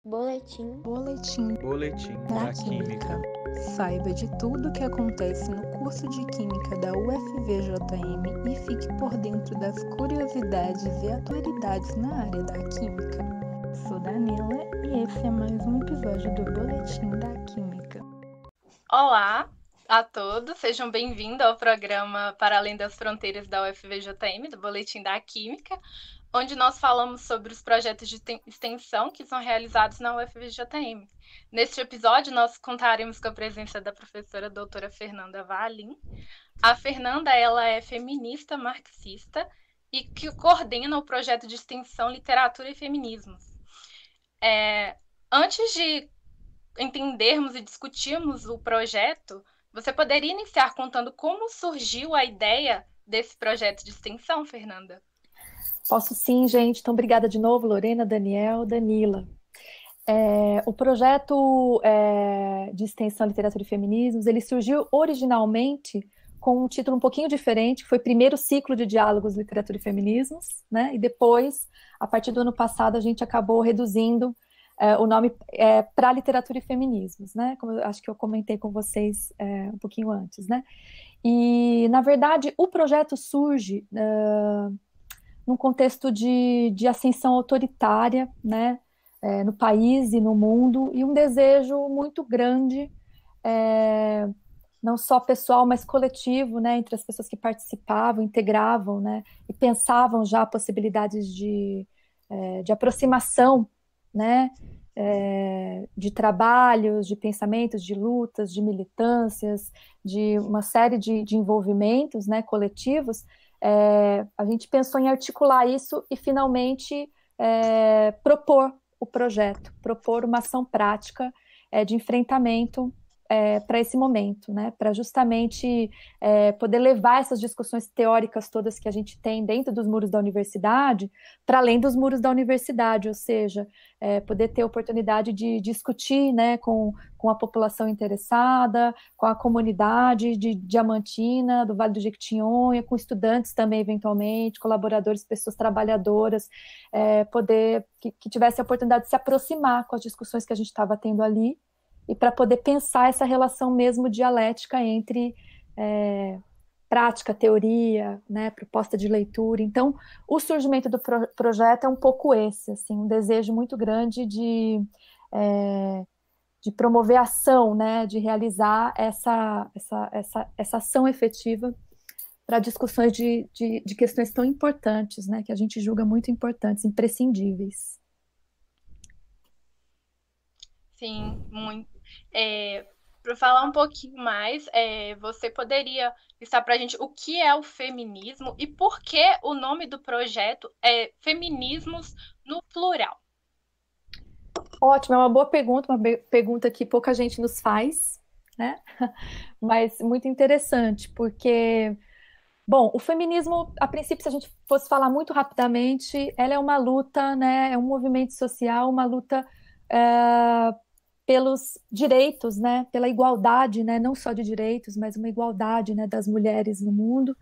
Boletim Boletim da Química. Saiba de tudo o que acontece no curso de Química da UFVJM e fique por dentro das curiosidades e atualidades na área da Química. Sou Danila e esse é mais um episódio do Boletim da Química. Olá a todos, sejam bem-vindos ao programa Para Além das Fronteiras da UFVJM, do Boletim da Química, onde nós falamos sobre os projetos de extensão que são realizados na UFVJM. Neste episódio, nós contaremos com a presença da professora doutora Fernanda Valim. A Fernanda, ela é feminista marxista e que coordena o projeto de extensão Literatura e Feminismos. Antes de entendermos e discutirmos o projeto, você poderia iniciar contando como surgiu a ideia desse projeto de extensão, Fernanda? Posso sim, gente. Então, obrigada de novo, Lorena, Daniel, Danila. O projeto de extensão Literatura e Feminismos, ele surgiu originalmente com um título um pouquinho diferente, que foi Primeiro Ciclo de Diálogos Literatura e Feminismos, né? E depois, a partir do ano passado, a gente acabou reduzindo o nome para Literatura e Feminismos, né? Como eu acho que eu comentei com vocês um pouquinho antes, né? E, na verdade, o projeto surge num contexto de ascensão autoritária, né, no país e no mundo, e um desejo muito grande, não só pessoal, mas coletivo, né, entre as pessoas que participavam, integravam, né, e pensavam já possibilidades de aproximação, né, de trabalhos, de pensamentos, de lutas, de militâncias, de uma série de envolvimentos, né, coletivos. A gente pensou em articular isso e finalmente propor o projeto, propor uma ação prática de enfrentamento para esse momento, né? Para justamente poder levar essas discussões teóricas todas que a gente tem dentro dos muros da universidade para além dos muros da universidade, ou seja, poder ter a oportunidade de discutir, né, com a população interessada, com a comunidade de Diamantina, do Vale do Jequitinhonha, com estudantes também, eventualmente, colaboradores, pessoas trabalhadoras, poder que tivesse a oportunidade de se aproximar com as discussões que a gente estava tendo ali, e para poder pensar essa relação mesmo dialética entre prática, teoria, né, proposta de leitura. Então, o surgimento do projeto é um pouco esse, assim, um desejo muito grande de promover ação, né, de realizar essa ação efetiva para discussões de questões tão importantes, né, que a gente julga muito importantes, imprescindíveis. Sim, muito. Para falar um pouquinho mais, você poderia listar para a gente o que é o feminismo e por que o nome do projeto é Feminismos no Plural? Ótimo, é uma boa pergunta, uma pergunta que pouca gente nos faz, né? Mas muito interessante, porque, bom, o feminismo, a princípio, se a gente fosse falar muito rapidamente, ela é uma luta, né? É um movimento social, uma luta pelos direitos, né, pela igualdade, né, não só de direitos, mas uma igualdade, né, das mulheres no mundo.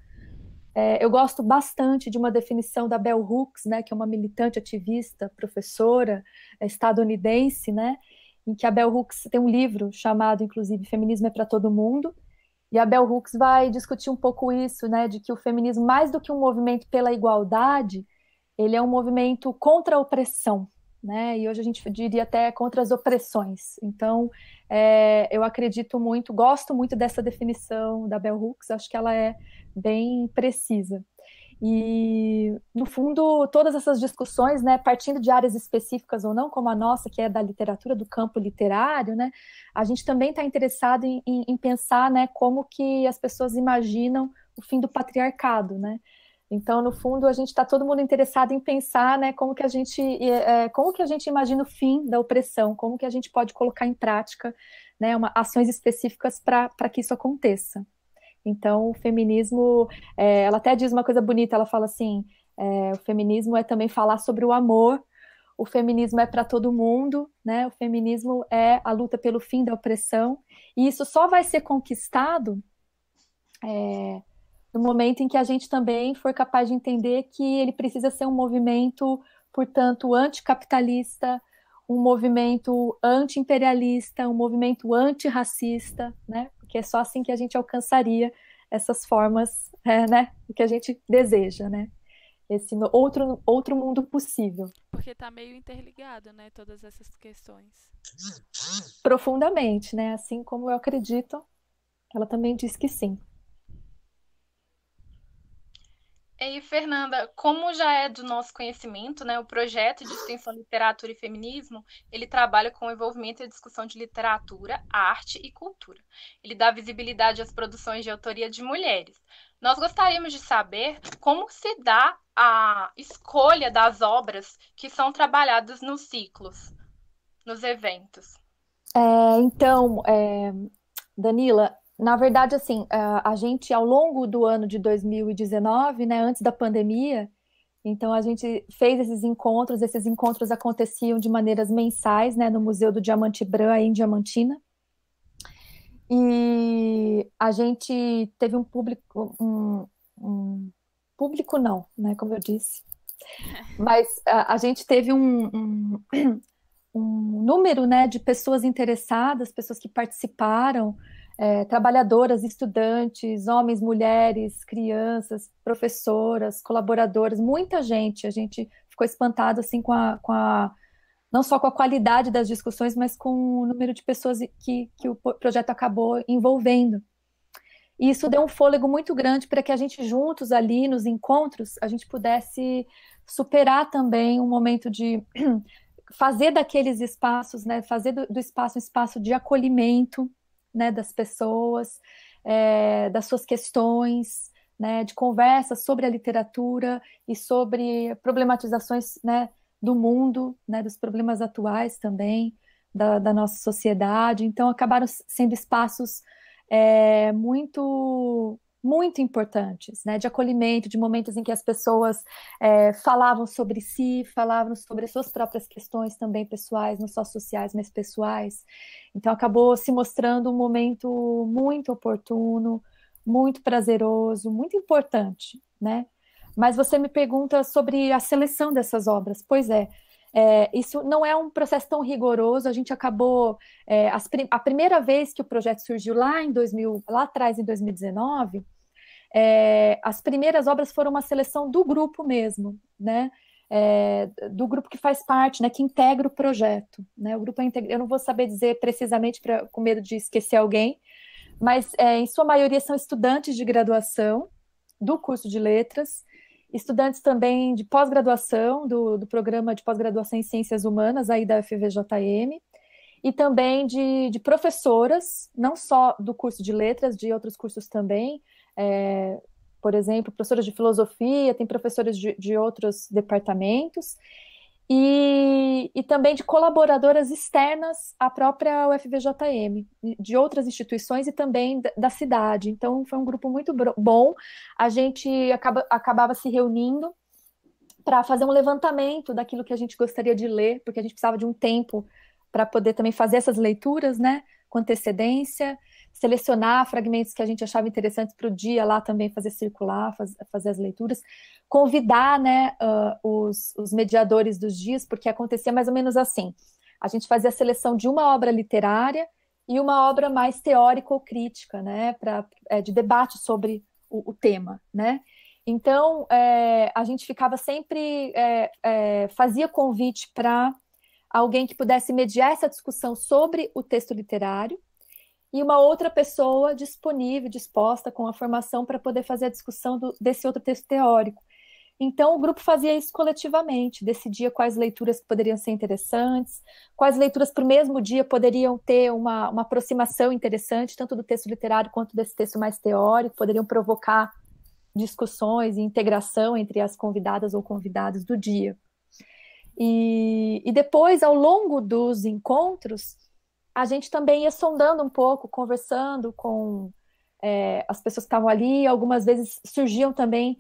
Eu gosto bastante de uma definição da Bell Hooks, né, que é uma militante ativista, professora estadunidense, né, em que a Bell Hooks tem um livro chamado, inclusive, Feminismo é para Todo Mundo, e a Bell Hooks vai discutir um pouco isso, né, de que o feminismo, mais do que um movimento pela igualdade, ele é um movimento contra a opressão, né? E hoje a gente diria até contra as opressões. Então, eu acredito muito, gosto muito dessa definição da Bell Hooks, acho que ela é bem precisa. E, no fundo, todas essas discussões, né, partindo de áreas específicas ou não, como a nossa, que é da literatura, do campo literário, né, a gente também está interessado em pensar, né, como que as pessoas imaginam o fim do patriarcado, né? Então, no fundo, a gente está todo mundo interessado em pensar, né, como que a gente imagina o fim da opressão, como que a gente pode colocar em prática, né, ações específicas para que isso aconteça. Então, o feminismo, ela até diz uma coisa bonita, ela fala assim, o feminismo é também falar sobre o amor, o feminismo é para todo mundo, né, o feminismo é a luta pelo fim da opressão, e isso só vai ser conquistado no momento em que a gente também for capaz de entender que ele precisa ser um movimento, portanto, anticapitalista, um movimento anti-imperialista, um movimento antirracista, né? Porque é só assim que a gente alcançaria essas formas, né? O que a gente deseja, né? Esse outro mundo possível. Porque está meio interligado, né? Todas essas questões. Profundamente, né? Assim como eu acredito, ela também diz que sim. E Fernanda, como já é do nosso conhecimento, né, o projeto de extensão Literatura e Feminismo, ele trabalha com o envolvimento e a discussão de literatura, arte e cultura. Ele dá visibilidade às produções de autoria de mulheres. Nós gostaríamos de saber como se dá a escolha das obras que são trabalhadas nos ciclos, nos eventos. Então, Danila, na verdade, assim, a gente, ao longo do ano de 2019, né, antes da pandemia, então a gente fez esses encontros aconteciam de maneiras mensais, né, no Museu do Diamante Brã, aí em Diamantina, e a gente teve um público não, né, como eu disse, mas a gente teve um número, né, de pessoas interessadas, pessoas que participaram, trabalhadoras, estudantes, homens, mulheres, crianças, professoras, colaboradoras, muita gente. A gente ficou espantado assim não só com a qualidade das discussões, mas com o número de pessoas que o projeto acabou envolvendo. E isso deu um fôlego muito grande para que a gente juntos ali nos encontros, a gente pudesse superar também um momento de fazer daqueles espaços, né, fazer do espaço um espaço de acolhimento, né, das pessoas, das suas questões, né, de conversa sobre a literatura e sobre problematizações, né, do mundo, né, dos problemas atuais também, da nossa sociedade. Então, acabaram sendo espaços muito muito importantes, né, de acolhimento, de momentos em que as pessoas falavam sobre si, falavam sobre as suas próprias questões também pessoais, não só sociais, mas pessoais. Então acabou se mostrando um momento muito oportuno, muito prazeroso, muito importante, né? Mas você me pergunta sobre a seleção dessas obras. Pois isso não é um processo tão rigoroso. A gente acabou a primeira vez que o projeto surgiu lá atrás em 2019, as primeiras obras foram uma seleção do grupo mesmo, né? Do grupo que faz parte, né? Que integra o projeto, né? O grupo eu não vou saber dizer precisamente com medo de esquecer alguém, mas em sua maioria são estudantes de graduação do curso de letras, estudantes também de pós-graduação do programa de pós-graduação em ciências humanas aí da UFVJM, e também de professoras, não só do curso de letras, de outros cursos também, por exemplo, professoras de filosofia, tem professores de outros departamentos, e também de colaboradoras externas à própria UFVJM, de outras instituições e também da cidade. Então, foi um grupo muito bom. A gente acabava se reunindo para fazer um levantamento daquilo que a gente gostaria de ler, porque a gente precisava de um tempo para poder também fazer essas leituras, né, com antecedência, selecionar fragmentos que a gente achava interessantes para o dia lá também fazer circular, fazer as leituras, convidar, né, os mediadores dos dias, porque acontecia mais ou menos assim, a gente fazia a seleção de uma obra literária e uma obra mais teórica ou crítica, né, de debate sobre o tema, né. Então, a gente ficava sempre, fazia convite para alguém que pudesse mediar essa discussão sobre o texto literário e uma outra pessoa disponível, disposta com a formação para poder fazer a discussão desse outro texto teórico. Então, o grupo fazia isso coletivamente, decidia quais leituras poderiam ser interessantes, quais leituras para o mesmo dia poderiam ter uma aproximação interessante, tanto do texto literário quanto desse texto mais teórico, poderiam provocar discussões e integração entre as convidadas ou convidados do dia. E depois, ao longo dos encontros, a gente também ia sondando um pouco, conversando com as pessoas que estavam ali. Algumas vezes surgiam também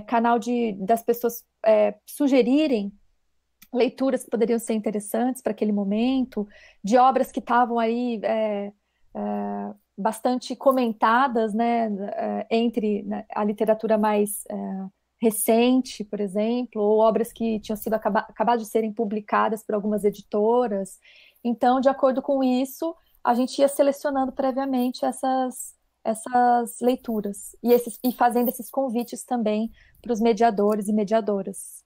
canal das pessoas sugerirem leituras que poderiam ser interessantes para aquele momento, de obras que estavam aí bastante comentadas, né, entre a literatura mais recente, por exemplo, ou obras que tinham sido acabadas de serem publicadas por algumas editoras. Então, de acordo com isso, a gente ia selecionando previamente essas leituras e fazendo esses convites também para os mediadores e mediadoras.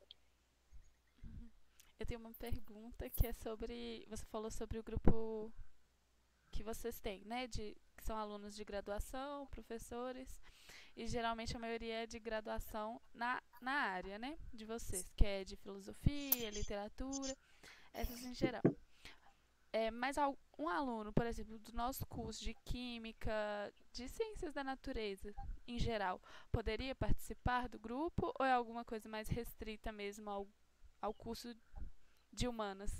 Eu tenho uma pergunta que é sobre... Você falou sobre o grupo que vocês têm, né? Que são alunos de graduação, professores, e geralmente a maioria é de graduação na área, né? De vocês, que é de filosofia, literatura, essas em geral. Mas um aluno, por exemplo, do nosso curso de química, de ciências da natureza, em geral, poderia participar do grupo ou é alguma coisa mais restrita mesmo ao curso de humanas?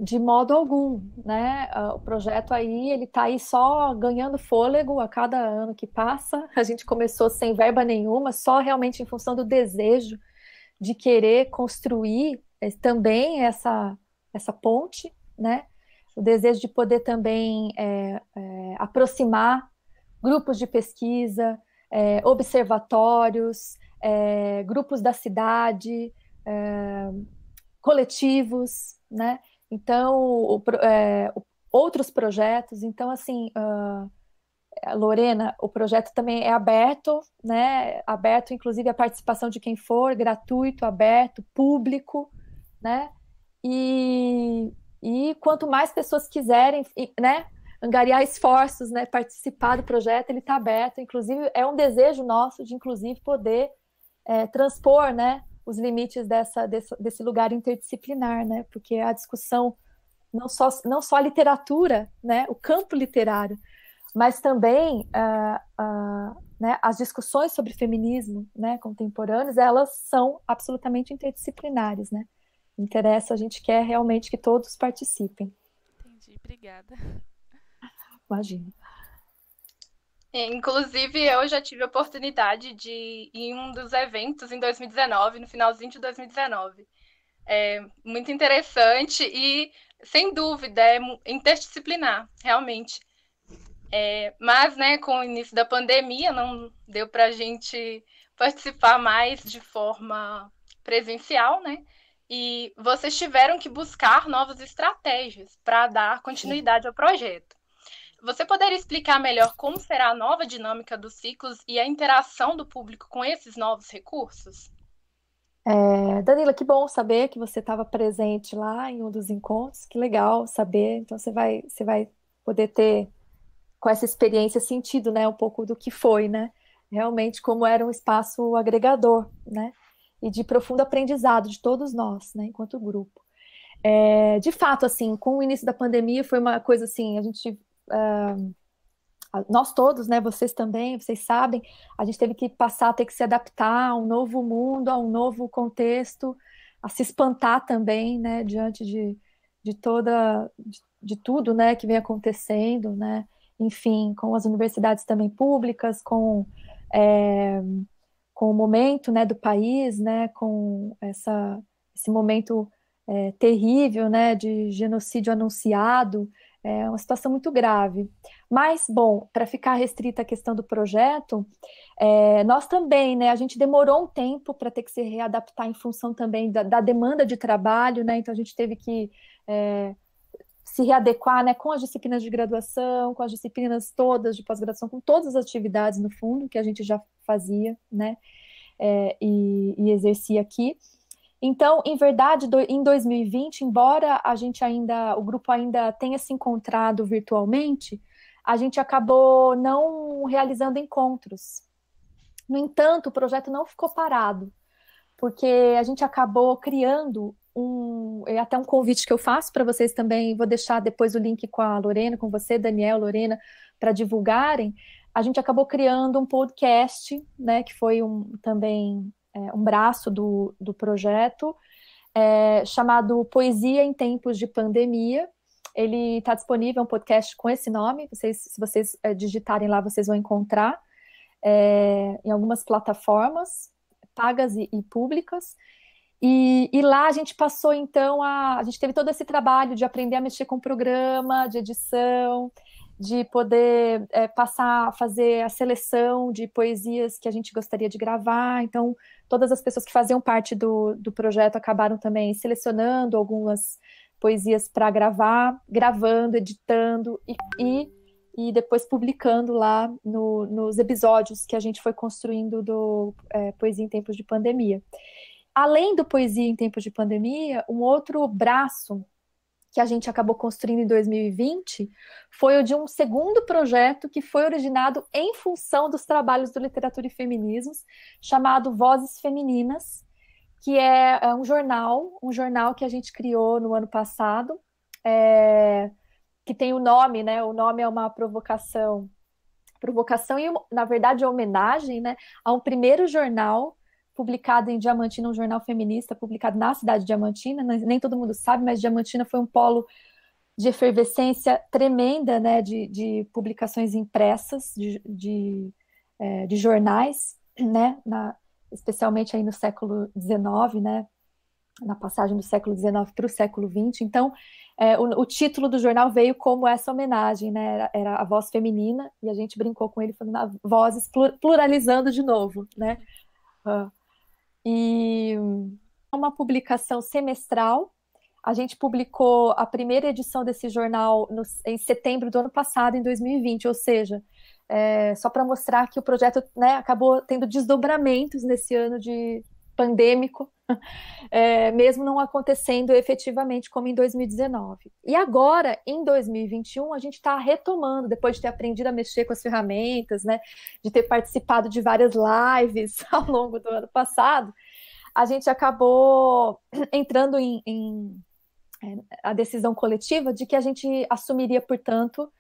De modo algum, né? O projeto aí, ele está aí só ganhando fôlego a cada ano que passa. A gente começou sem verba nenhuma, só realmente em função do desejo de querer construir também essa ponte, né? O desejo de poder também aproximar grupos de pesquisa, observatórios, grupos da cidade, coletivos, né? Então, outros projetos. Então, assim, Lorena, o projeto também é aberto, né? Aberto, inclusive, a participação de quem for, gratuito, aberto, público, né? E quanto mais pessoas quiserem, né, angariar esforços, né, participar do projeto, ele está aberto. Inclusive, é um desejo nosso de, inclusive, poder transpor, né, os limites desse lugar interdisciplinar, né? Porque a discussão, não só a literatura, né, o campo literário, mas também né, as discussões sobre feminismo, né, contemporâneos, elas são absolutamente interdisciplinares, né? Interessa, a gente quer realmente que todos participem. Entendi, obrigada. Imagina. Inclusive, eu já tive a oportunidade de ir em um dos eventos em 2019, no finalzinho de 2019. É muito interessante e, sem dúvida, é interdisciplinar, realmente. Mas, né, com o início da pandemia, não deu para a gente participar mais de forma presencial, né? E vocês tiveram que buscar novas estratégias para dar continuidade ao projeto. Você poderia explicar melhor como será a nova dinâmica dos ciclos e a interação do público com esses novos recursos? Danila, que bom saber que você estava presente lá em um dos encontros, que legal saber. Então você vai poder ter, com essa experiência, sentido, né, um pouco do que foi, né? Realmente como era um espaço agregador, né? E de profundo aprendizado de todos nós, né, enquanto grupo. De fato, assim, com o início da pandemia foi uma coisa assim, a gente... nós todos, né, vocês também, vocês sabem, a gente teve que passar a ter que se adaptar a um novo mundo, a um novo contexto, a se espantar também, né, diante de tudo, né, que vem acontecendo, né, enfim, com as universidades também públicas, com o momento, né, do país, né, com esse momento terrível, né, de genocídio anunciado. É uma situação muito grave. Mas, bom, para ficar restrita a questão do projeto, nós também, né, a gente demorou um tempo para ter que se readaptar em função também da demanda de trabalho, né, então a gente teve que se readequar, né, com as disciplinas de graduação, com as disciplinas todas de pós-graduação, com todas as atividades, no fundo, que a gente já fazia, né, e exercia aqui. Então, em verdade, em 2020, embora o grupo ainda tenha se encontrado virtualmente, a gente acabou não realizando encontros. No entanto, o projeto não ficou parado, porque a gente acabou criando até um convite que eu faço para vocês também, vou deixar depois o link com a Lorena, com você, Daniel, Lorena, para divulgarem. A gente acabou criando um podcast, né, que foi também um braço do projeto, chamado Poesia em Tempos de Pandemia. Ele está disponível, é um podcast com esse nome, se vocês digitarem lá, vocês vão encontrar em algumas plataformas, pagas e públicas. E lá a gente passou, então, a gente teve todo esse trabalho de aprender a mexer com o programa, de edição, de poder passar a fazer a seleção de poesias que a gente gostaria de gravar. Então, todas as pessoas que faziam parte do projeto acabaram também selecionando algumas poesias para gravar, gravando, editando e depois publicando lá nos episódios que a gente foi construindo do Poesia em Tempos de Pandemia. Além do Poesia em Tempos de Pandemia, um outro braço que a gente acabou construindo em 2020 foi o de um segundo projeto que foi originado em função dos trabalhos do Literatura e Feminismos, chamado Vozes Femininas, que é um jornal que a gente criou no ano passado, que tem o nome, né? O nome é uma provocação e, na verdade, é homenagem, né, a um primeiro jornal publicado em Diamantina, um jornal feminista publicado na cidade de Diamantina. Nem todo mundo sabe, mas Diamantina foi um polo de efervescência tremenda, né, de publicações impressas, de jornais, né, especialmente aí no século XIX, né, na passagem do século XIX para o século XX. Então, o título do jornal veio como essa homenagem, né, era a voz feminina, e a gente brincou com ele falando vozes, pluralizando de novo, né. E uma publicação semestral. A gente publicou a primeira edição desse jornal em setembro do ano passado, em 2020, ou seja, só para mostrar que o projeto, né, acabou tendo desdobramentos nesse ano de pandêmico, mesmo não acontecendo efetivamente como em 2019. E agora, em 2021, a gente está retomando, depois de ter aprendido a mexer com as ferramentas, né, de ter participado de várias lives ao longo do ano passado, a gente acabou entrando em a decisão coletiva de que a gente assumiria, portanto,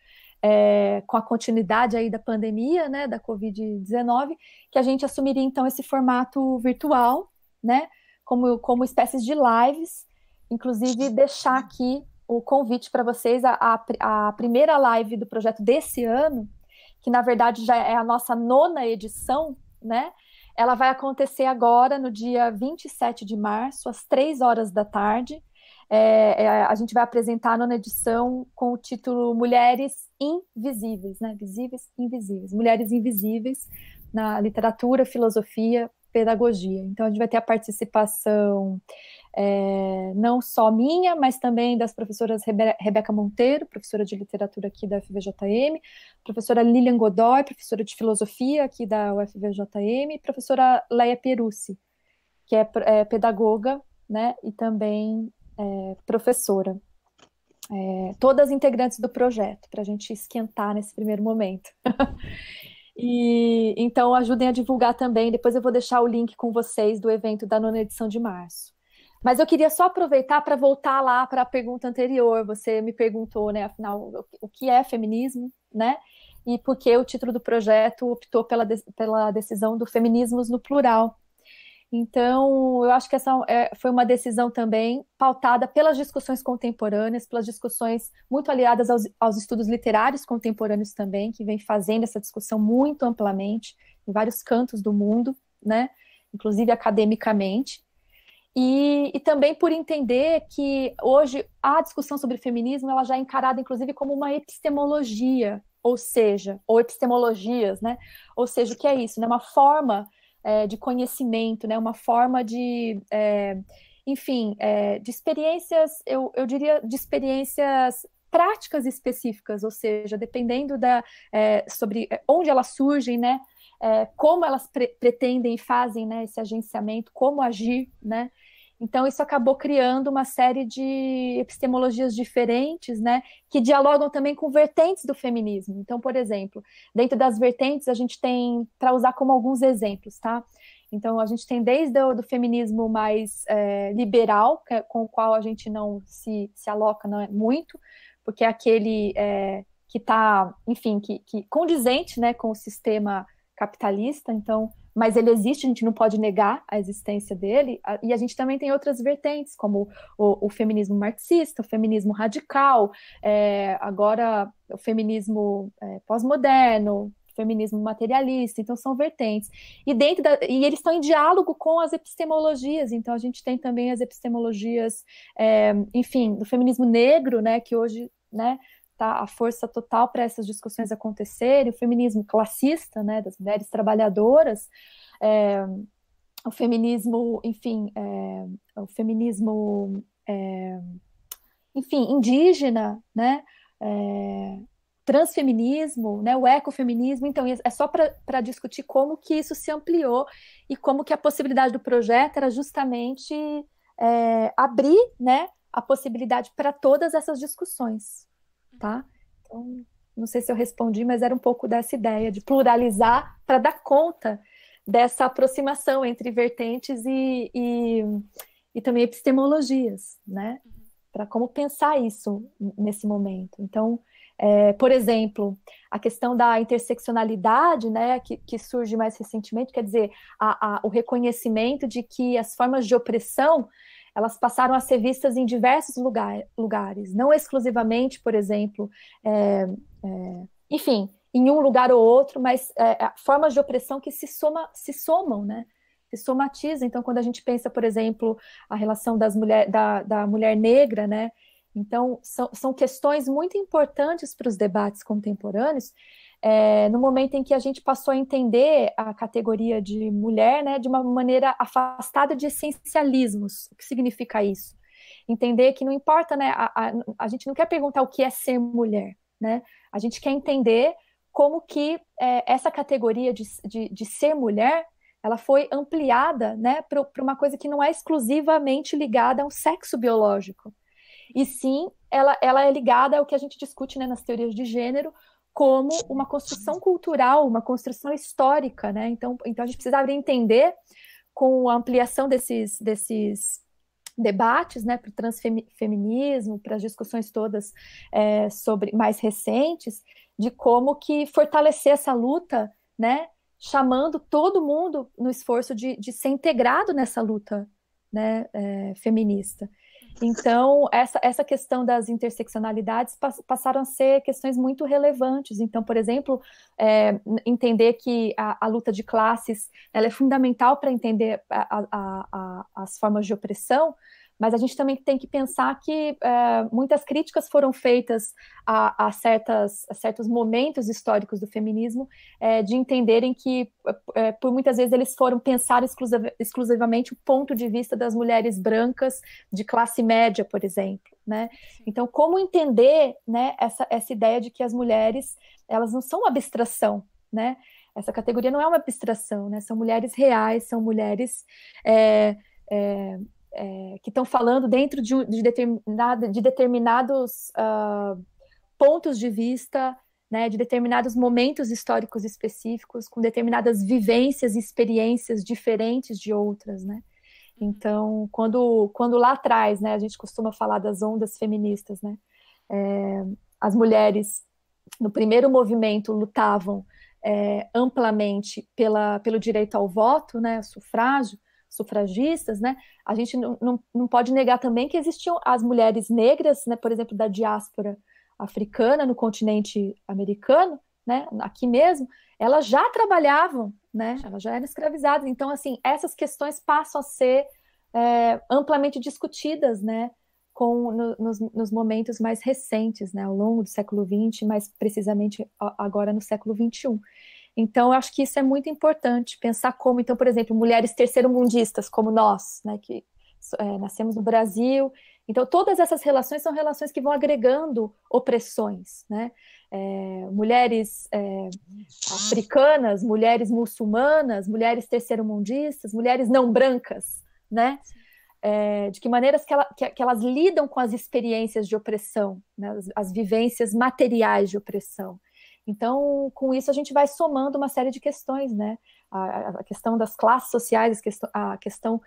com a continuidade aí da pandemia, né, da Covid-19, que a gente assumiria, então, esse formato virtual, né, como espécies de lives, inclusive deixar aqui o convite para vocês, a primeira live do projeto desse ano, que na verdade já é a nossa 9ª edição, né, ela vai acontecer agora no dia 27 de março, às 3 horas da tarde. A gente vai apresentar a 9ª edição com o título Mulheres Invisíveis, né? Visíveis, invisíveis. Mulheres invisíveis na literatura, filosofia, pedagogia. Então, a gente vai ter a participação não só minha, mas também das professoras Rebeca Monteiro, professora de literatura aqui da UFVJM, professora Lilian Godoy, professora de filosofia aqui da UFVJM, e professora Leia Perucci, que é pedagoga, né, e também professora. Todas integrantes do projeto, para a gente esquentar nesse primeiro momento. E então ajudem a divulgar também. Depois eu vou deixar o link com vocês do evento da 9ª edição de março. Mas eu queria só aproveitar para voltar lá para a pergunta anterior. Você me perguntou, né, afinal, o que é feminismo, né? E por que o título do projeto optou pela decisão do Feminismos no plural. Então, eu acho que essa foi uma decisão também pautada pelas discussões contemporâneas, pelas discussões muito aliadas aos estudos literários contemporâneos também, que vem fazendo essa discussão muito amplamente em vários cantos do mundo, né? Inclusive academicamente. E também por entender que hoje a discussão sobre feminismo ela já é encarada, inclusive, como uma epistemologia, ou epistemologias, né? Ou seja, o que é isso? Né? Uma forma de conhecimento, né? Uma forma de, enfim, de experiências, eu diria, de experiências práticas específicas, ou seja, dependendo sobre onde elas surgem, né? Como elas pretendem e fazem, né, esse agenciamento, como agir, né? Então, isso acabou criando uma série de epistemologias diferentes, né, que dialogam também com vertentes do feminismo. Então, por exemplo, dentro das vertentes, a gente tem, para usar como alguns exemplos, tá? Então, a gente tem desde o do feminismo mais liberal, com o qual a gente não se aloca não é muito, porque é aquele que está, enfim, que condizente, né, com o sistema capitalista, então, mas ele existe, a gente não pode negar a existência dele, e a gente também tem outras vertentes, como o feminismo marxista, o feminismo radical, agora o feminismo pós-moderno, feminismo materialista, então são vertentes. E eles estão em diálogo com as epistemologias, então a gente tem também as epistemologias, enfim, do feminismo negro, né, que hoje, né, tá a força total para essas discussões acontecerem, o feminismo classista, né, das mulheres trabalhadoras, o feminismo, enfim, enfim, indígena, né, transfeminismo, né, o ecofeminismo. Então é só para discutir como que isso se ampliou e como que a possibilidade do projeto era justamente abrir, né, a possibilidade para todas essas discussões, tá? Então, não sei se eu respondi, mas era um pouco dessa ideia de pluralizar para dar conta dessa aproximação entre vertentes e também epistemologias, né? Para como pensar isso nesse momento. Então, por exemplo, a questão da interseccionalidade, né, que surge mais recentemente, quer dizer, o reconhecimento de que as formas de opressão elas passaram a ser vistas em diversos lugares, não exclusivamente, por exemplo, enfim, em um lugar ou outro, mas formas de opressão que se somam, né? Se somatizam. Então, quando a gente pensa, por exemplo, a relação da mulher negra, né? Então, são questões muito importantes para os debates contemporâneos, no momento em que a gente passou a entender a categoria de mulher, né, de uma maneira afastada de essencialismos. O que significa isso? Entender que não importa, né, a gente não quer perguntar o que é ser mulher, né? A gente quer entender como que essa categoria de ser mulher, ela foi ampliada, né, para uma coisa que não é exclusivamente ligada a um sexo biológico. E sim, ela é ligada ao que a gente discute, né, nas teorias de gênero, como uma construção cultural, uma construção histórica, né? Então a gente precisava entender, com a ampliação desses debates, né, para o transfeminismo, para as discussões todas sobre mais recentes, de como que fortalecer essa luta, né, chamando todo mundo no esforço de ser integrado nessa luta, né, feminista. Então, essa questão das interseccionalidades passaram a ser questões muito relevantes. Então, por exemplo, entender que a luta de classes ela é fundamental para entender as formas de opressão, mas a gente também tem que pensar que muitas críticas foram feitas a certos momentos históricos do feminismo, de entenderem que, por muitas vezes, eles foram pensar exclusivamente o ponto de vista das mulheres brancas de classe média, por exemplo, né? Então, como entender, né, essa ideia de que as mulheres, elas não são uma abstração, né? Essa categoria não é uma abstração, né? São mulheres reais, são mulheres que estão falando dentro de determinados pontos de vista, né, de determinados momentos históricos específicos, com determinadas vivências e experiências diferentes de outras, né? Então, quando lá atrás, né, a gente costuma falar das ondas feministas, né, as mulheres, no primeiro movimento, lutavam amplamente pelo direito ao voto, né, sufrágio, sufragistas, né? A gente não pode negar também que existiam as mulheres negras, né, por exemplo, da diáspora africana no continente americano, né, aqui mesmo, elas já trabalhavam, né, elas já eram escravizadas. Então, assim, essas questões passam a ser amplamente discutidas, né, nos momentos mais recentes, né, ao longo do século XX, mais precisamente agora no século XXI. Então, eu acho que isso é muito importante, pensar como, então, por exemplo, mulheres terceiro-mundistas, como nós, né, que nascemos no Brasil. Então, todas essas relações são relações que vão agregando opressões, né? Mulheres africanas, mulheres muçulmanas, mulheres terceiro-mundistas, mulheres não brancas, né? De que maneiras que elas lidam com as experiências de opressão, né? As vivências materiais de opressão. Então, com isso, a gente vai somando uma série de questões, né? A questão das classes sociais, a questão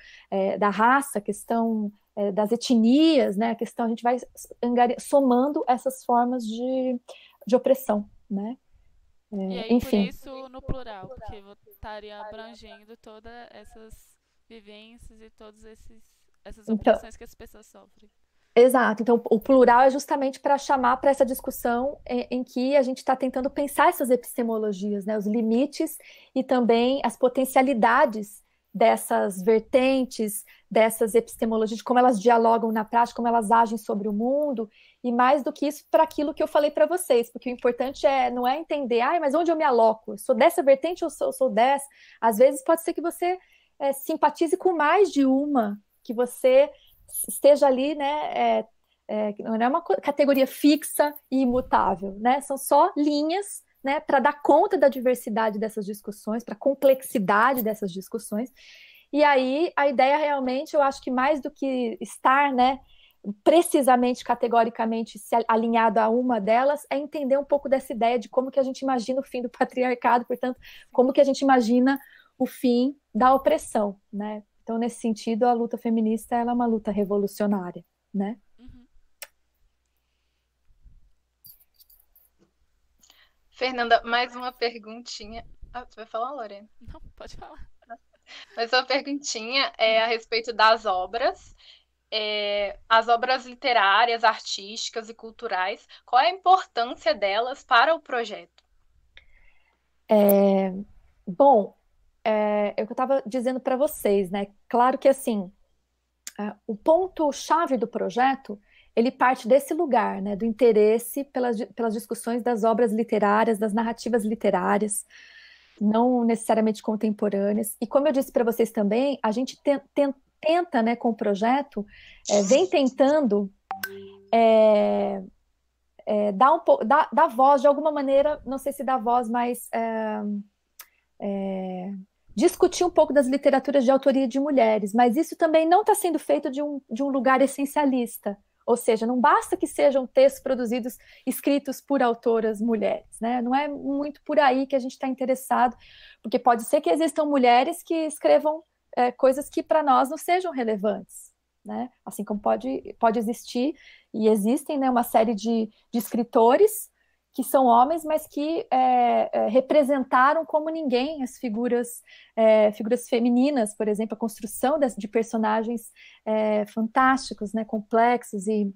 da raça, a questão das etnias, né? A gente vai somando essas formas de opressão, né? E aí, enfim. por isso, no plural, porque estaria abrangendo todas essas vivências e todas essas opressões que as pessoas sofrem. Exato, então o plural é justamente para chamar para essa discussão em que a gente está tentando pensar essas epistemologias, né, os limites e também as potencialidades dessas vertentes, dessas epistemologias, como elas dialogam na prática, como elas agem sobre o mundo e mais do que isso, para aquilo que eu falei para vocês, porque o importante não é entender, mas onde eu me aloco? Eu sou dessa vertente ou sou dessa? Às vezes pode ser que você simpatize com mais de uma, que você esteja ali, né? Não é uma categoria fixa e imutável, né? São só linhas, né, para dar conta da diversidade dessas discussões, para a complexidade dessas discussões. E aí a ideia realmente, eu acho que mais do que estar, né, precisamente, categoricamente alinhado a uma delas, é entender um pouco dessa ideia de como que a gente imagina o fim do patriarcado, portanto, como que a gente imagina o fim da opressão, né? Então, nesse sentido, a luta feminista ela é uma luta revolucionária, né? Fernanda, mais uma perguntinha. Você vai falar, Lorena? Não, pode falar. Mais uma perguntinha a respeito das obras. As obras literárias, artísticas e culturais, qual é a importância delas para o projeto? Bom, é o que eu estava dizendo para vocês, né? Claro que, assim, o ponto-chave do projeto, ele parte desse lugar, né? Do interesse pelas discussões das obras literárias, das narrativas literárias, não necessariamente contemporâneas. E como eu disse para vocês também, a gente tenta, né, com o projeto, vem tentando dar um pouco, dar voz de alguma maneira, não sei se dar voz, mas discutir um pouco das literaturas de autoria de mulheres, mas isso também não está sendo feito de um lugar essencialista, ou seja, não basta que sejam textos produzidos, escritos por autoras mulheres, né? Não é muito por aí que a gente está interessado, porque pode ser que existam mulheres que escrevam coisas que para nós não sejam relevantes, né? Assim como pode existir, e existem, né, uma série de escritores que são homens, mas que representaram como ninguém as figuras femininas, por exemplo, a construção de personagens fantásticos, né, complexos e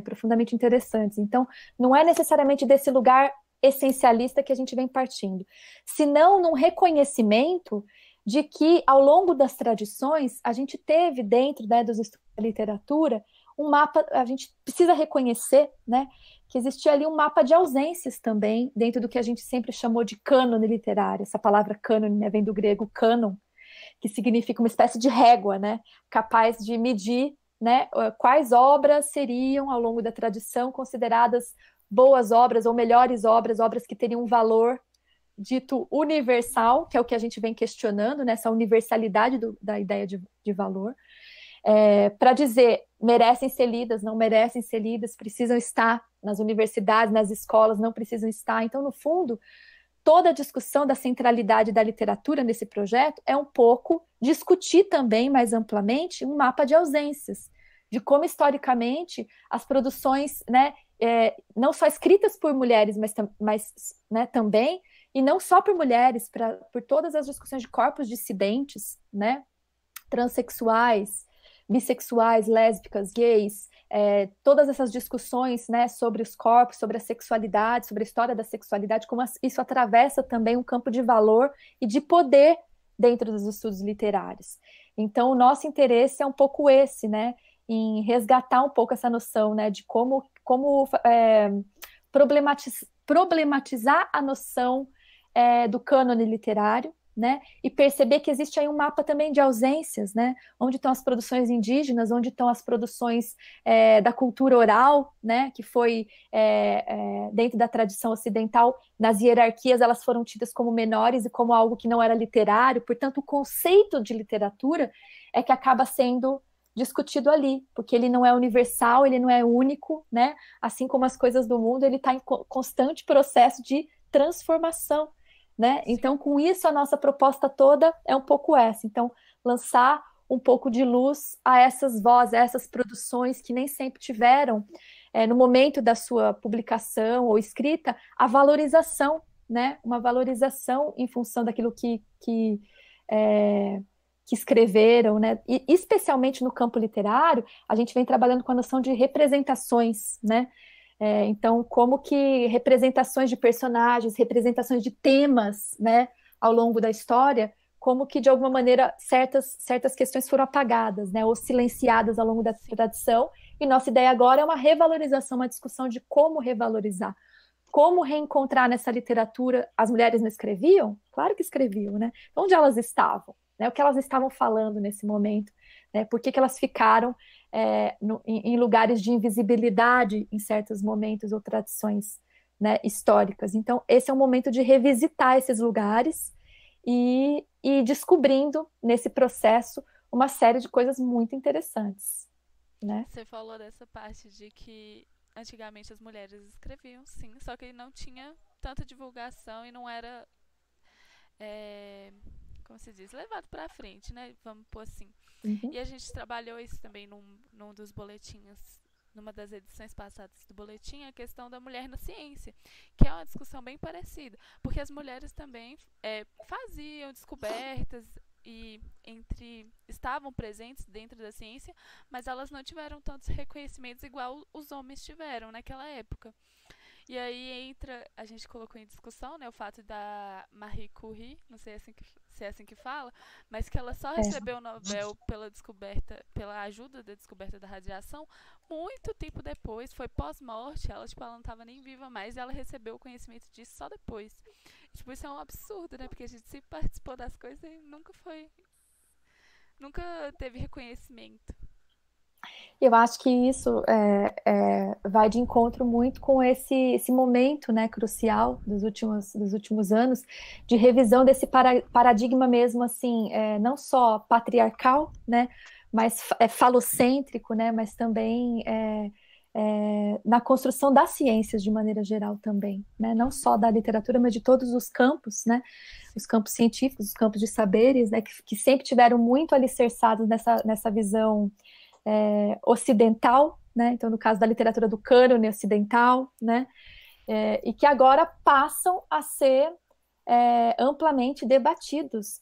profundamente interessantes. Então, não é necessariamente desse lugar essencialista que a gente vem partindo, senão num reconhecimento de que, ao longo das tradições, a gente teve dentro, né, dos estudos da literatura, um mapa, a gente precisa reconhecer, né, que existia ali um mapa de ausências também, dentro do que a gente sempre chamou de cânone literário. Essa palavra cânone, né, vem do grego cânon, que significa uma espécie de régua, né, capaz de medir, né, quais obras seriam, ao longo da tradição, consideradas boas obras ou melhores obras, obras que teriam um valor dito universal, que é o que a gente vem questionando, né, essa universalidade da ideia de valor, para dizer merecem ser lidas, não merecem ser lidas, precisam estar nas universidades, nas escolas, não precisam estar. Então, no fundo, toda a discussão da centralidade da literatura nesse projeto é um pouco discutir também, mais amplamente, um mapa de ausências, de como, historicamente, as produções, né, não só escritas por mulheres, mas né, também, e não só por mulheres, por todas as discussões de corpos dissidentes, né, transexuais, bissexuais, lésbicas, gays, todas essas discussões, né, sobre os corpos, sobre a sexualidade, sobre a história da sexualidade, como isso atravessa também um campo de valor e de poder dentro dos estudos literários. Então, o nosso interesse é um pouco esse, né, em resgatar um pouco essa noção, né, de como problematizar a noção do cânone literário, né, e perceber que existe aí um mapa também de ausências, né, onde estão as produções indígenas, onde estão as produções da cultura oral, né, que foi dentro da tradição ocidental, nas hierarquias elas foram tidas como menores e como algo que não era literário, portanto o conceito de literatura é que acaba sendo discutido ali, porque ele não é universal, ele não é único, né, assim como as coisas do mundo, ele está em constante processo de transformação, né? Então, com isso, a nossa proposta toda é um pouco essa. Então, lançar um pouco de luz a essas vozes, a essas produções que nem sempre tiveram, no momento da sua publicação ou escrita, a valorização, né? Uma valorização em função daquilo que escreveram, né? E, especialmente no campo literário, a gente vem trabalhando com a noção de representações, né? Então, como que representações de personagens, representações de temas, né, ao longo da história, como que, de alguma maneira, certas questões foram apagadas, né, ou silenciadas ao longo da tradição, E nossa ideia agora é uma revalorização, uma discussão de como revalorizar, como reencontrar nessa literatura. As mulheres não escreviam? Claro que escreviam, né? Onde elas estavam? Né? O que elas estavam falando nesse momento? Né? Por que elas ficaram em lugares de invisibilidade em certos momentos ou tradições, né, históricas? Então, esse é um momento de revisitar esses lugares e descobrindo nesse processo uma série de coisas muito interessantes, né? Você falou dessa parte de que antigamente as mulheres escreviam, sim, só que não tinha tanta divulgação e não era, como se diz, levado para frente, né? Vamos pôr assim. Uhum. E a gente trabalhou isso também num dos boletins, numa das edições passadas do boletim, a questão da mulher na ciência, que é uma discussão bem parecida, porque as mulheres também faziam descobertas e estavam presentes dentro da ciência, mas elas não tiveram tantos reconhecimentos igual os homens tiveram naquela época. E aí a gente colocou em discussão, né, o fato da Marie Curie, não sei se é assim que fala, mas que ela só recebeu o Nobel pela ajuda da descoberta da radiação muito tempo depois, foi pós-morte, ela não estava nem viva mais, e ela recebeu o conhecimento disso só depois. Tipo, isso é um absurdo, né, porque a gente sempre participou das coisas e nunca teve reconhecimento. Eu acho que isso vai de encontro muito com esse momento, né, crucial dos últimos anos, de revisão desse paradigma mesmo, assim, não só patriarcal, né, mas falocêntrico, né, mas também na construção das ciências de maneira geral também, né, não só da literatura, mas de todos os campos, né, os campos científicos, os campos de saberes, né, que sempre tiveram muito alicerçados nessa visão ocidental, né? Então, no caso da literatura do cânone ocidental, né? E que agora passam a ser amplamente debatidos,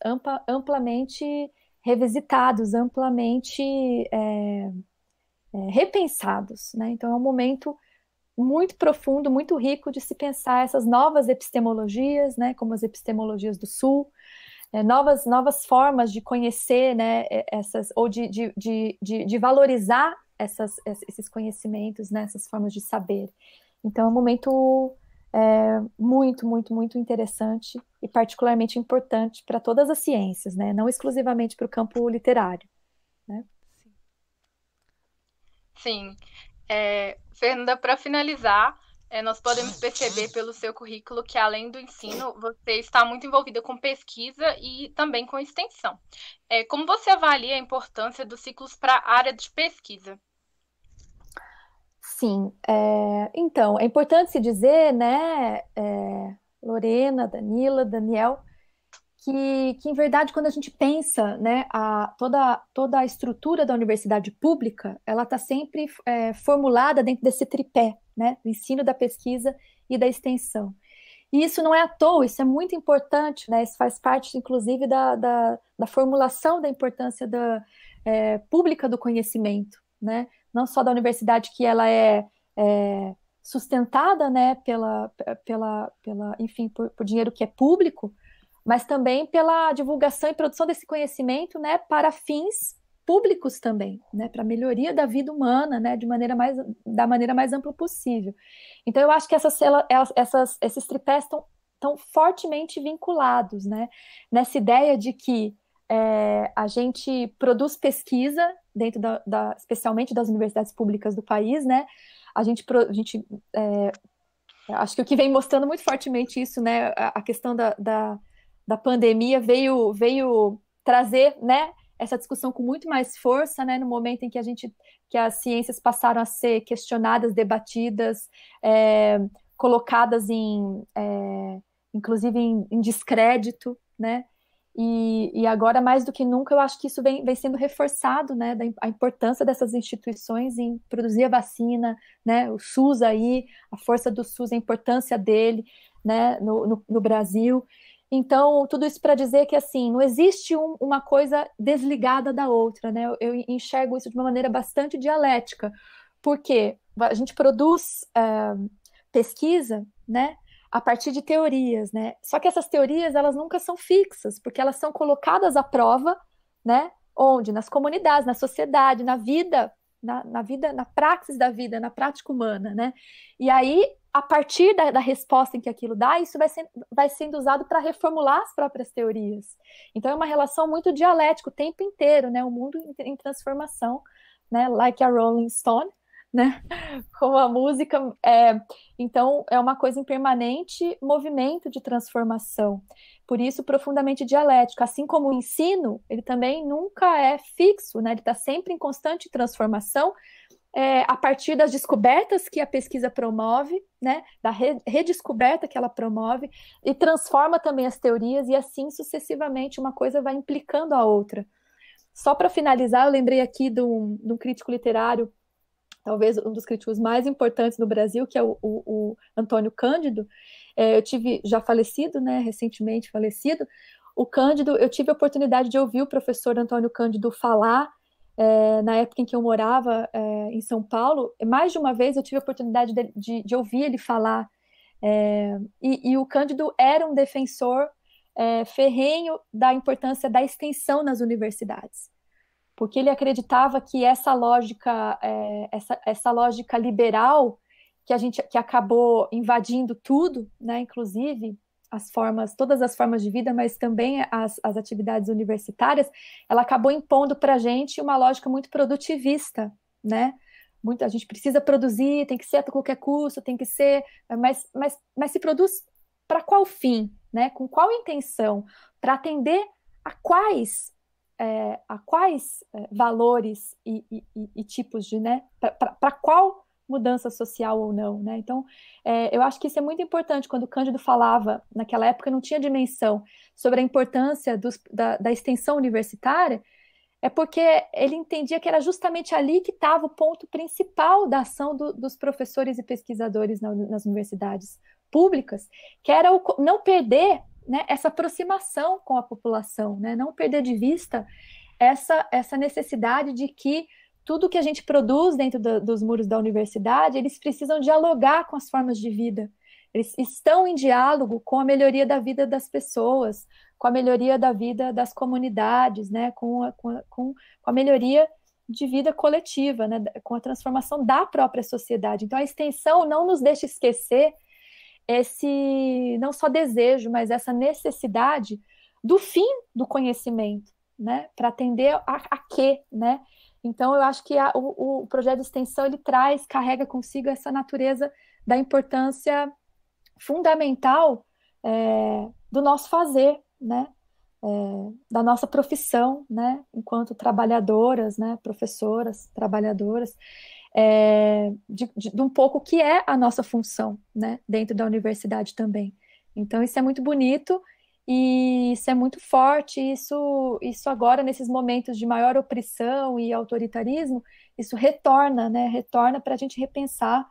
amplamente revisitados, amplamente repensados, né? Então, é um momento muito profundo, muito rico de se pensar essas novas epistemologias, né? Como as epistemologias do Sul, novas formas de conhecer, né, ou de valorizar esses conhecimentos, né, essas formas de saber. Então, é um momento muito, muito, muito interessante e particularmente importante para todas as ciências, né, não exclusivamente para o campo literário. Né? Sim. Fernanda, para finalizar, nós podemos perceber pelo seu currículo que, além do ensino, você está muito envolvida com pesquisa e também com extensão. Como você avalia a importância dos ciclos para a área de pesquisa? Sim, então, é importante se dizer, né, Lorena, Danila, Daniel, que em verdade, quando a gente pensa, né, toda a estrutura da universidade pública, ela está sempre formulada dentro desse tripé, né, do ensino, da pesquisa e da extensão. E isso não é à toa, isso é muito importante, né, isso faz parte, inclusive, da formulação da importância pública do conhecimento, né, não só da universidade, que ela é sustentada, né, enfim, por dinheiro que é público, mas também pela divulgação e produção desse conhecimento, né, para fins públicos também, né, para a melhoria da vida humana, né, da maneira mais ampla possível. Então, eu acho que esses tripés estão fortemente vinculados, né, nessa ideia de que a gente produz pesquisa dentro especialmente das universidades públicas do país, né, acho que o que vem mostrando muito fortemente isso, né, a questão da pandemia veio trazer, né, essa discussão com muito mais força, né, no momento em que as ciências passaram a ser questionadas, debatidas, colocadas inclusive em descrédito, né, e agora, mais do que nunca, eu acho que isso vem sendo reforçado, né, a importância dessas instituições em produzir a vacina, né, o SUS aí, a força do SUS, a importância dele, né, no Brasil. Então, tudo isso para dizer que, assim, não existe uma coisa desligada da outra, né? Eu enxergo isso de uma maneira bastante dialética, porque a gente produz pesquisa, né, a partir de teorias, né? Só que essas teorias, elas nunca são fixas, porque elas são colocadas à prova, né? Onde? Nas comunidades, na sociedade, na vida na vida, na praxis da vida, na prática humana, né? E aí, a partir da resposta em que aquilo dá, isso vai sendo usado para reformular as próprias teorias. Então, é uma relação muito dialética o tempo inteiro, né? O mundo em transformação, né? Like a Rolling Stone, né? Com a música. Então, é uma coisa em permanente movimento de transformação. Por isso, profundamente dialético. Assim como o ensino, ele também nunca é fixo, né? Ele está sempre em constante transformação, a partir das descobertas que a pesquisa promove, né? Da redescoberta que ela promove, e transforma também as teorias, e assim sucessivamente uma coisa vai implicando a outra. Só para finalizar, eu lembrei aqui de um crítico literário, talvez um dos críticos mais importantes no Brasil, que é o Antônio Cândido. Eu tive, já falecido, né, recentemente falecido, o Cândido, eu tive a oportunidade de ouvir o professor Antônio Cândido falar, na época em que eu morava em São Paulo. Mais de uma vez eu tive a oportunidade de ouvir ele falar, e o Cândido era um defensor ferrenho da importância da extensão nas universidades, porque ele acreditava que essa lógica, essa lógica liberal que acabou invadindo tudo, né, inclusive todas as formas de vida, mas também as atividades universitárias, ela acabou impondo para a gente uma lógica muito produtivista, né? A gente precisa produzir, tem que ser a qualquer custo, tem que ser, mas se produz para qual fim, né? Com qual intenção? Para atender a quais valores e tipos de, né? Para qual mudança social ou não, né? Então, eu acho que isso é muito importante. Quando o Cândido falava, naquela época não tinha dimensão sobre a importância da extensão universitária, é porque ele entendia que era justamente ali que estava o ponto principal da ação dos professores e pesquisadores nas universidades públicas, que era não perder, né, essa aproximação com a população, né? Não perder de vista essa necessidade de que tudo que a gente produz dentro dos muros da universidade, eles precisam dialogar com as formas de vida. Eles estão em diálogo com a melhoria da vida das pessoas, com a melhoria da vida das comunidades, né? Com a melhoria de vida coletiva, né? Com a transformação da própria sociedade. Então, a extensão não nos deixa esquecer esse, não só desejo, mas essa necessidade do fim do conhecimento, né? Para atender a quê, né? Então, eu acho que o projeto de extensão, ele carrega consigo essa natureza da importância fundamental do nosso fazer, né? Da nossa profissão, né? Enquanto trabalhadoras, né? Professoras, trabalhadoras, de um pouco o que é a nossa função, né? Dentro da universidade também. Então, isso é muito bonito. E isso é muito forte, isso agora, nesses momentos de maior opressão e autoritarismo, isso retorna, né? Retorna para a gente repensar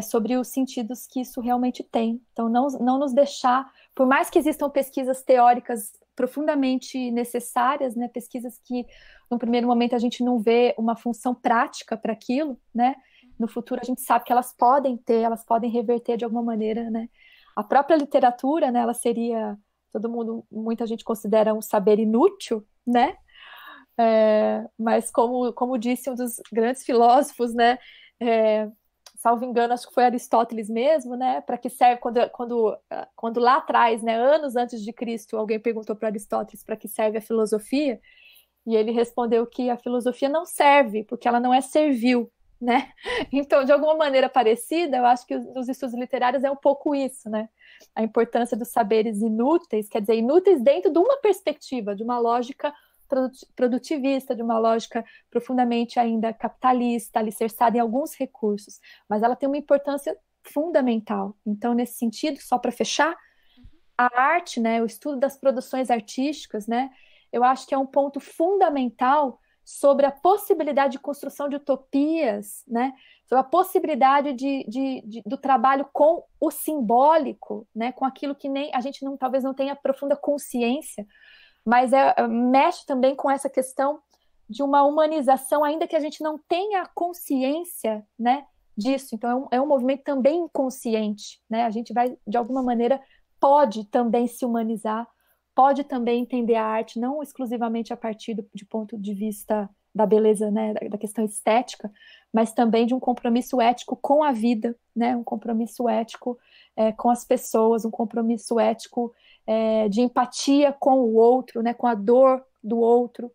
sobre os sentidos que isso realmente tem. Então, não nos deixar, por mais que existam pesquisas teóricas profundamente necessárias, né? Pesquisas que, no primeiro momento, a gente não vê uma função prática para aquilo, né? No futuro, a gente sabe que elas podem reverter de alguma maneira, né? A própria literatura, né? Ela seria... muita gente considera um saber inútil, né? Mas como disse um dos grandes filósofos, né? Salvo engano, acho que foi Aristóteles mesmo, né? Para que serve quando lá atrás, né? Anos antes de Cristo, alguém perguntou para Aristóteles para que serve a filosofia, e ele respondeu que a filosofia não serve porque ela não é servil, né? Então, de alguma maneira parecida, eu acho que nos estudos literários é um pouco isso, né? A importância dos saberes inúteis, quer dizer, inúteis dentro de uma perspectiva, de uma lógica produtivista, de uma lógica profundamente ainda capitalista, alicerçada em alguns recursos, mas ela tem uma importância fundamental. Então, nesse sentido, só para fechar, a arte, né, o estudo das produções artísticas, né, eu acho que é um ponto fundamental sobre a possibilidade de construção de utopias, né? Sobre a possibilidade do trabalho com o simbólico, né? Com aquilo que nem a gente talvez não tenha profunda consciência, mas mexe também com essa questão de uma humanização, ainda que a gente não tenha consciência, né, disso. Então, é um movimento também inconsciente, né? A gente vai, de alguma maneira, pode também se humanizar, pode também entender a arte, não exclusivamente a partir de ponto de vista da beleza, né, da questão estética, mas também de um compromisso ético com a vida, né, um compromisso ético com as pessoas, um compromisso ético de empatia com o outro, né, com a dor do outro.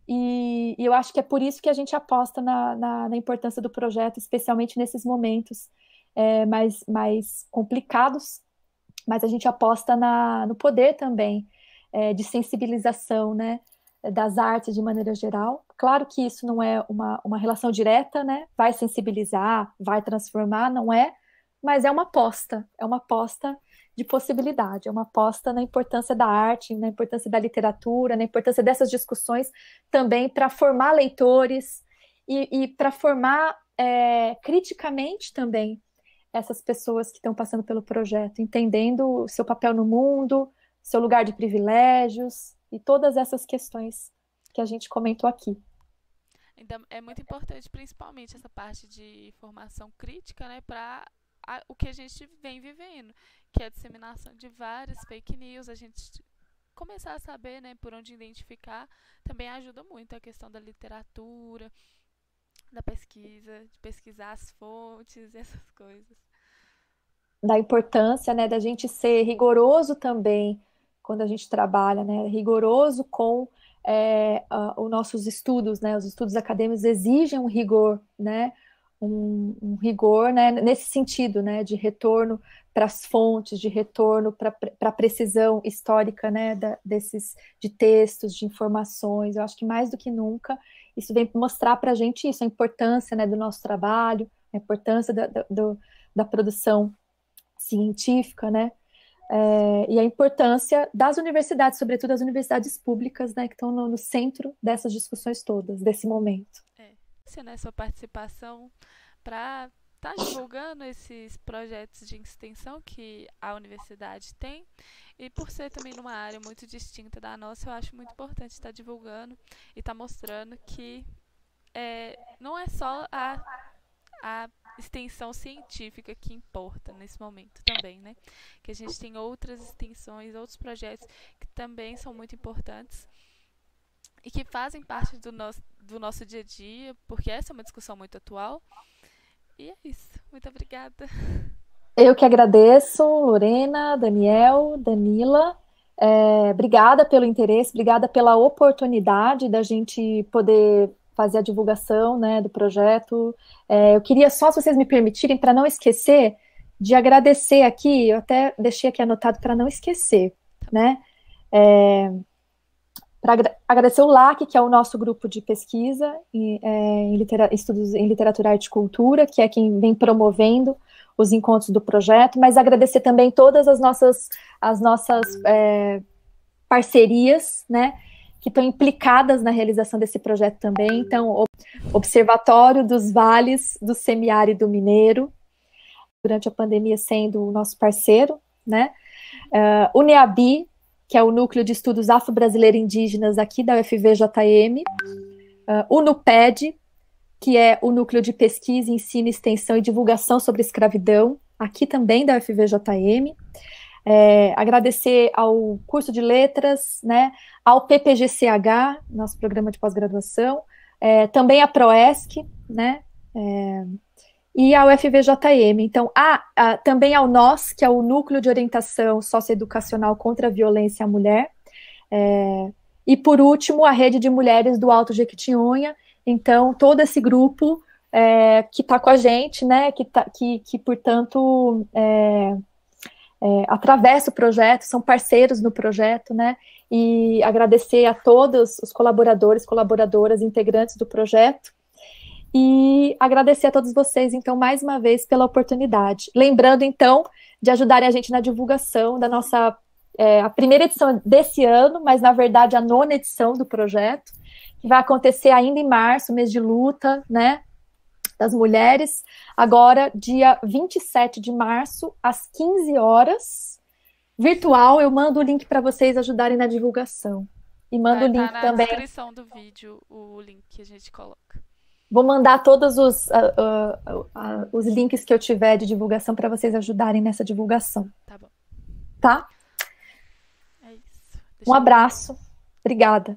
E eu acho que é por isso que a gente aposta na importância do projeto, especialmente nesses momentos mais complicados, mas a gente aposta no poder também de sensibilização, né, das artes de maneira geral. Claro que isso não é uma relação direta, né, vai sensibilizar, vai transformar, não é, mas é uma aposta de possibilidade, é uma aposta na importância da arte, na importância da literatura, na importância dessas discussões também para formar leitores e para formar criticamente também essas pessoas que estão passando pelo projeto, entendendo o seu papel no mundo, seu lugar de privilégios e todas essas questões que a gente comentou aqui. Então, é muito importante, principalmente, essa parte de formação crítica, né, para o que a gente vem vivendo, que é a disseminação de várias fake news, a gente começar a saber, né, por onde identificar, também ajuda muito a questão da literatura, da pesquisa, de pesquisar as fontes, essas coisas. Da importância, né, da gente ser rigoroso também quando a gente trabalha, né, rigoroso com os nossos estudos, né, os estudos acadêmicos exigem um rigor, né, um rigor, né, nesse sentido, né, de retorno para as fontes, de retorno para a precisão histórica, né, de textos, de informações. Eu acho que mais do que nunca isso vem mostrar para a gente isso, a importância, né, do nosso trabalho, a importância da produção científica, né, e a importância das universidades, sobretudo as universidades públicas, né, que estão no centro dessas discussões todas, desse momento. Né, sua participação para estar divulgando esses projetos de extensão que a universidade tem, e por ser também numa área muito distinta da nossa, eu acho muito importante estar divulgando e estar mostrando que não é só a extensão científica que importa nesse momento também, né? Que a gente tem outras extensões, outros projetos que também são muito importantes e que fazem parte do nosso dia a dia, porque essa é uma discussão muito atual. E é isso. Muito obrigada. Eu que agradeço, Lorena, Daniel, Danila. Obrigada pelo interesse, obrigada pela oportunidade da gente poder fazer a divulgação, né, do projeto. Eu queria só, se vocês me permitirem, para não esquecer, de agradecer aqui, eu até deixei aqui anotado para não esquecer, né? Para agradecer o LAC, que é o nosso grupo de pesquisa em estudos em literatura, arte e cultura, que é quem vem promovendo os encontros do projeto, mas agradecer também todas as nossas parcerias, né, que estão implicadas na realização desse projeto também. Então, o Observatório dos Vales do Semiárido Mineiro, durante a pandemia sendo o nosso parceiro, né, o NEABI, que é o Núcleo de Estudos Afro-Brasileiro Indígenas aqui da UFVJM, o NUPED, que é o Núcleo de Pesquisa, Ensino, Extensão e Divulgação sobre Escravidão, aqui também da UFVJM, agradecer ao curso de letras, né, ao PPGCH, nosso programa de pós-graduação, também a PROESC, né, e a UFVJM. Então, também ao NOS, que é o Núcleo de Orientação Socioeducacional contra a Violência à Mulher, e, por último, a Rede de Mulheres do Alto Jequitinhonha. Então, todo esse grupo que está com a gente, né, que portanto, atravessa o projeto, são parceiros no projeto, né, e agradecer a todos os colaboradores, colaboradoras, integrantes do projeto, e agradecer a todos vocês, então, mais uma vez, pela oportunidade. Lembrando, então, de ajudarem a gente na divulgação da nossa, a primeira edição desse ano, mas, na verdade, a 9ª edição do projeto, que vai acontecer ainda em março, mês de luta, né, das mulheres, agora, dia 27 de março, às 15 horas, virtual. Eu mando o link para vocês ajudarem na divulgação. E mando o link também. Na descrição do vídeo, o link que a gente coloca. Vou mandar todos os links que eu tiver de divulgação para vocês ajudarem nessa divulgação. Tá bom. Tá? É isso. Um abraço. Obrigada.